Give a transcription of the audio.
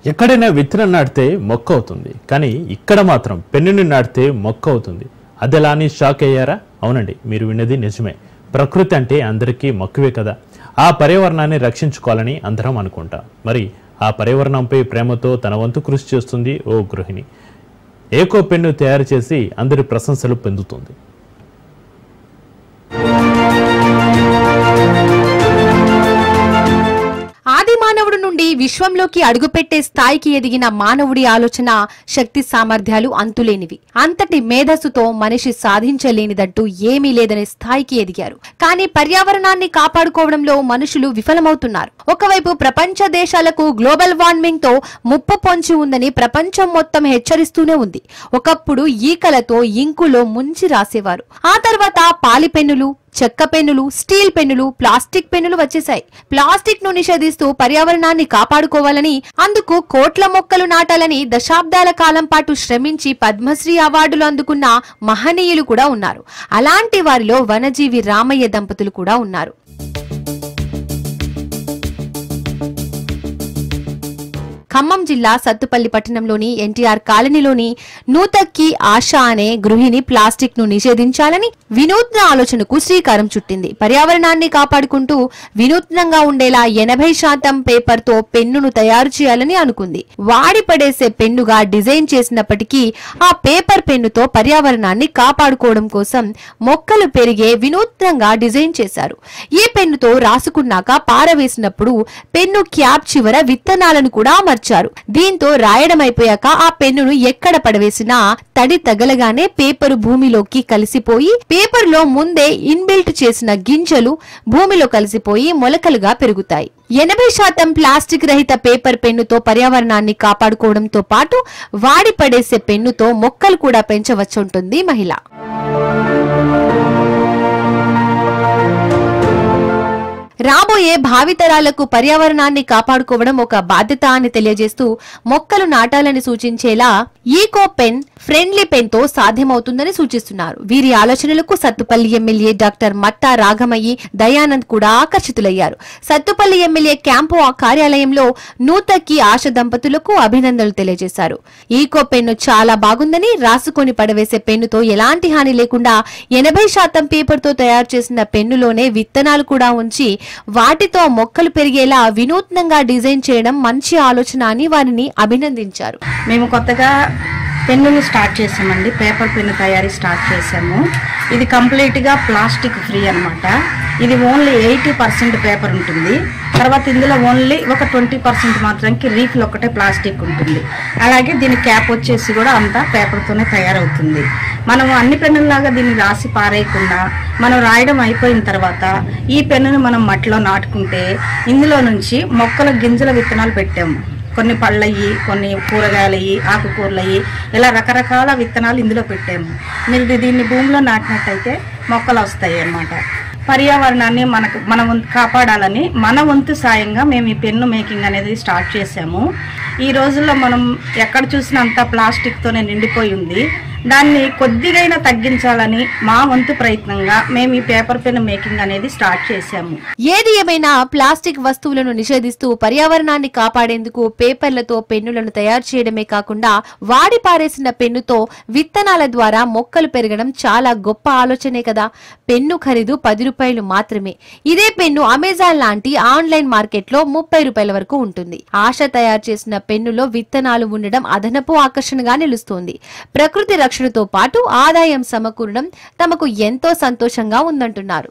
ఎక్కడైనా విత్తనం నాటితే మొక్క అవుతుంది, కానీ ఇక్కడ మాత్రం పెన్నుని నాటితే మొక్క అవుతుంది. అదెలా అని షాక్ అయ్యారా? అవునండి, మీరు విన్నది నిజమే. ప్రకృతి అంటే అందరికీ మక్కువే కదా. ఆ పర్యావరణాన్ని రక్షించుకోవాలని అందరం అనుకుంటాం. మరి ఆ పర్యావరణంపై ప్రేమతో తన వంతు కృషి చేస్తుంది ఓ గృహిణి. ఏకో పెన్ను తయారు చేసి అందరి ప్రశంసలు పొందుతుంది. ఆది మానవుడి నుండి విశ్వంలోకి అడుగుపెట్టే స్థాయికి ఎదిగిన మానవుడి ఆలోచన శక్తి సామర్థ్యాలు అంతులేనివి. అంతటి మేధస్సుతో మనిషి సాధించలేనిదంటూ ఏమీ లేదనే స్థాయికి ఎదిగారు. కానీ పర్యావరణాన్ని కాపాడుకోవడంలో మనుషులు విఫలమవుతున్నారు. ఒకవైపు ప్రపంచ దేశాలకు గ్లోబల్ వార్మింగ్ తో ముప్పు పొంచి ఉందని ప్రపంచం మొత్తం హెచ్చరిస్తూనే ఉంది. ఒకప్పుడు ఈకలతో ఇంకులో ముంచి రాసేవారు. ఆ తర్వాత పాలి పెన్నులు, చెక్క పెన్నులు, స్టీల్ పెన్నులు, ప్లాస్టిక్ పెన్నులు వచ్చేశాయి. ప్లాస్టిక్ ను నిషేధిస్తూ పర్యావరణాన్ని కాపాడుకోవాలని, అందుకు కోట్ల మొక్కలు నాటాలని దశాబ్దాల కాలం పాటు శ్రమించి పద్మశ్రీ అవార్డులు అందుకున్న మహనీయులు కూడా ఉన్నారు. అలాంటి వారిలో వనజీవి రామయ్య దంపతులు కూడా ఉన్నారు. ఖమ్మం జిల్లా సత్తుపల్లి పట్టణంలోని ఎన్టీఆర్ కాలనీలోని నూతక్కి ఆశ అనే గృహిణి ప్లాస్టిక్ ను నిషేధించాలని వినూత్న ఆలోచనకు శ్రీకారం చుట్టింది. పర్యావరణాన్ని కాపాడుకుంటూ వినూత్నంగా ఉండేలా 80% పేపర్ తో పెన్నును తయారు చేయాలని అనుకుంది. వాడి పడేసే పెన్నుగా డిజైన్ చేసినప్పటికీ ఆ పేపర్ పెన్నుతో పర్యావరణాన్ని కాపాడుకోవడం కోసం మొక్కలు పెరిగే వినూత్నంగా డిజైన్ చేశారు. ఈ పెన్నుతో రాసుకున్నాక పారవేసినప్పుడు పెన్ను క్యాప్ చివర విత్తనాలను కూడా దీంతో రాయడం అయిపోయాక ఆ పెన్నును ఎక్కడ పడవేసినా తడి తగలగానే పేపరు భూమిలోకి కలిసిపోయి పేపర్ లో ముందే ఇన్బిల్ట్ చేసిన గింజలు భూమిలో కలిసిపోయి మొలకలుగా పెరుగుతాయి. 80% ప్లాస్టిక్ రహిత పేపర్ పెన్నుతో పర్యావరణాన్ని కాపాడుకోవడంతో పాటు వాడి పడేసే పెన్నుతో మొక్కలు కూడా పెంచవచ్చుంటుంది మహిళ. రాబోయే భావితరాలకు పర్యావరణాన్ని కాపాడుకోవడం ఒక బాధ్యత అని తెలియజేస్తూ మొక్కలు నాటాలని సూచించేలా ఈకో పెన్ ఫ్రెండ్లీ పెన్ తో సాధ్యమవుతుందని సూచిస్తున్నారు. వీరి ఆలోచనలకు సత్తుపల్లి ఎమ్మెల్యే డాక్టర్ మట్టా రాఘమయ్యి దయానంద్ కూడా ఆకర్షితులయ్యారు. సత్తుపల్లి ఎమ్మెల్యే క్యాంపు కార్యాలయంలో నూతక్కి ఆశ దంపతులకు అభినందనలు తెలియజేశారు. ఈకో పెన్ను చాలా బాగుందని, రాసుకొని పడవేసే పెన్నుతో ఎలాంటి హాని లేకుండా 80% పేపర్ తో తయారు చేసిన పెన్నులోనే విత్తనాలు కూడా ఉంచి వాటితో మొక్కలు పెరిగేలా వినూత్నంగా డిజైన్ చేయడం మంచి ఆలోచన అని వారిని అభినందించారు. మేము కొత్తగా పెన్నుని స్టార్ట్ చేసామండి. పేపర్ పెన్ను తయారీ స్టార్ట్ చేసాము. ఇది కంప్లీట్గా ప్లాస్టిక్ ఫ్రీ అనమాట. ఇది ఓన్లీ 80% పేపర్ ఉంటుంది. తర్వాత ఇందులో ఓన్లీ ఒక 20% మాత్రానికి రీఫిల్ ఒకటే ప్లాస్టిక్ ఉంటుంది. అలాగే దీని క్యాప్ వచ్చేసి కూడా అంతా పేపర్తోనే తయారవుతుంది. మనం అన్ని పెన్నుల్లాగా దీన్ని రాసి పారేయకుండా మనం రాయడం అయిపోయిన తర్వాత ఈ పెన్నును మనం మట్టిలో నాటుకుంటే ఇందులో నుంచి మొక్కల గింజల విత్తనాలు పెట్టాము. కొన్ని పళ్ళయ్యి, కొన్ని కూరగాయలయ్యి, ఆకుకూరలయ్యి, ఇలా రకరకాల విత్తనాలు ఇందులో పెట్టాము. మీరు దీన్ని భూమిలో నాటినట్టయితే మొక్కలు వస్తాయి అన్నమాట. పర్యావరణాన్ని మనం కాపాడాలని మన వంతు సాయంగా మేము ఈ పెన్ను మేకింగ్ అనేది స్టార్ట్ చేసాము. ఈ రోజుల్లో మనం ఎక్కడ చూసినా అంతా ప్లాస్టిక్తోనే నిండిపోయి ఉంది. దాన్ని కొద్దిగైనా తగ్గించాలని మా వంతు ప్రయత్నంగా మేము ఈ పేపర్ పెన్ మేకింగ్ అనేది స్టార్ట్ చేశాము. ఏది ఏమైనా ప్లాస్టిక్ వస్తువులను నిషేధిస్తూ పర్యావరణాన్ని కాపాడేందుకు పేపర్లతో పెన్నులను తయారు చేయడమే కాకుండా వాడి పారేసిన పెన్నుతో విత్తనాల ద్వారా మొక్కలు పెరగడం చాలా గొప్ప ఆలోచనే కదా. పెన్ను ఖరీదు 10 రూపాయలు మాత్రమే. ఇదే పెన్ను అమెజాన్ లాంటి ఆన్లైన్ మార్కెట్ లో 30 రూపాయల వరకు ఉంటుంది. ఆశ తయారు చేసిన పెన్నులో విత్తనాలు ఉండడం అదనపు ఆకర్షణగా నిలుస్తోంది. ప్రకృతి రక్షణతో పాటు ఆదాయం సమకూరడం తమకు ఎంతో సంతోషంగా ఉందంటున్నారు.